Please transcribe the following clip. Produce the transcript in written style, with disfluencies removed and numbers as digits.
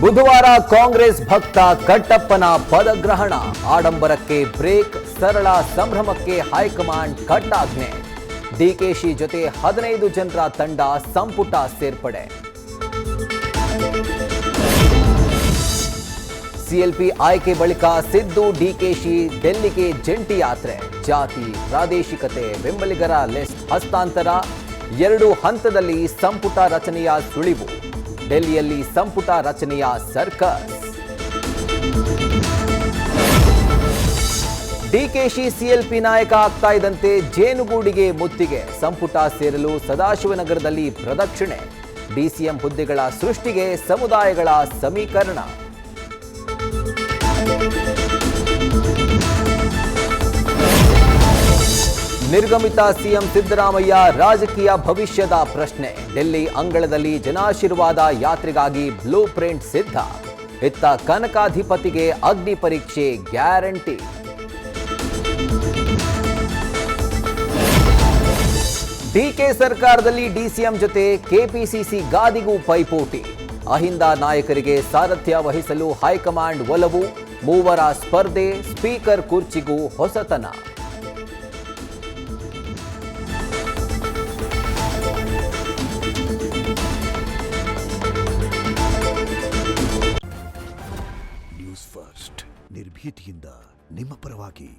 ಬುಧವಾರ ಕಾಂಗ್ರೆಸ್ ಭಕ್ತ ಕಟ್ಟಪ್ಪನ ಪದಗ್ರಹಣ, ಆಡಂಬರಕ್ಕೆ ಬ್ರೇಕ್, ಸರಳ ಸಂಭ್ರಮಕ್ಕೆ ಹೈಕಮಾಂಡ್ ಕಟ್ಟಾಜ್ಞೆ. ಡಿಕೆಶಿ ಜೊತೆ 15 ಜನರ ತಂಡ ಸಂಪುಟ ಸೇರ್ಪಡೆ. ಸಿಎಲ್ಪಿ ಆಯ್ಕೆ ಬಳಿಕ ಸಿದ್ದು ಡಿಕೆಶಿ ಡೆಲ್ಲಿಗೆ ಜಂಟಿ ಯಾತ್ರೆ. ಜಾತಿ, ಪ್ರಾದೇಶಿಕತೆ, ಬೆಂಬಲಿಗರ ಲಿಸ್ಟ್ ಹಸ್ತಾಂತರ, 2 ಹಂತದಲ್ಲಿ ಸಂಪುಟ ರಚನೆಯ ಸುಳಿವು. ಡೆಲ್ಲಿಯಲ್ಲಿ ಸಂಪುಟ ರಚನೆಯ ಸರ್ಕಸ್. ಡಿಕೆಶಿ ಸಿಎಲ್ಪಿ ನಾಯಕ ಆಗ್ತಾ ಇದ್ದಂತೆ ಜೇನುಗೂಡಿಗೆ ಮುತ್ತಿಗೆ. ಸಂಪುಟ ಸೇರಲು ಸದಾಶಿವನಗರದಲ್ಲಿ ಪ್ರದಕ್ಷಿಣೆ. ಡಿಸಿಎಂ ಹುದ್ದೆಗಳ ಸೃಷ್ಟಿಗೆ ಸಮುದಾಯಗಳ ಸಮೀಕರಣ. ನಿರ್ಗಮಿತ ಸಿಎಂ ಸಿದ್ದರಾಮಯ್ಯ ರಾಜಕೀಯ ಭವಿಷ್ಯದ ಪ್ರಶ್ನೆ. ಡೆಲ್ಲಿ ಅಂಗಳದಲ್ಲಿ ಜನಾಶೀರ್ವಾದ ಯಾತ್ರೆಗಾಗಿ ಬ್ಲೂ ಪ್ರಿಂಟ್ ಸಿದ್ಧ. ಇತ್ತ ಕನಕಾಧಿಪತಿಗೆ ಅಗ್ನಿ ಪರೀಕ್ಷೆ ಗ್ಯಾರಂಟಿ. ಡಿಕೆ ಸರ್ಕಾರದಲ್ಲಿ ಡಿಸಿಎಂ ಜೊತೆ ಕೆಪಿಸಿಸಿ ಗಾದಿಗೂ ಪೈಪೋಟಿ. ಅಹಿಂದ ನಾಯಕರಿಗೆ ಸಾರಥ್ಯ ವಹಿಸಲು ಹೈಕಮಾಂಡ್ ಒಲವು. ಮೂವರ ಸ್ಪರ್ಧೆ, ಸ್ಪೀಕರ್ ಕುರ್ಚಿಗೂ ಹೊಸತನ. ನ್ಯೂಸ್ ಫಸ್ಟ್ ನಿರ್ಭೀತಿಯಿಂದ ನಿಮ್ಮ ಪರವಾಗಿ.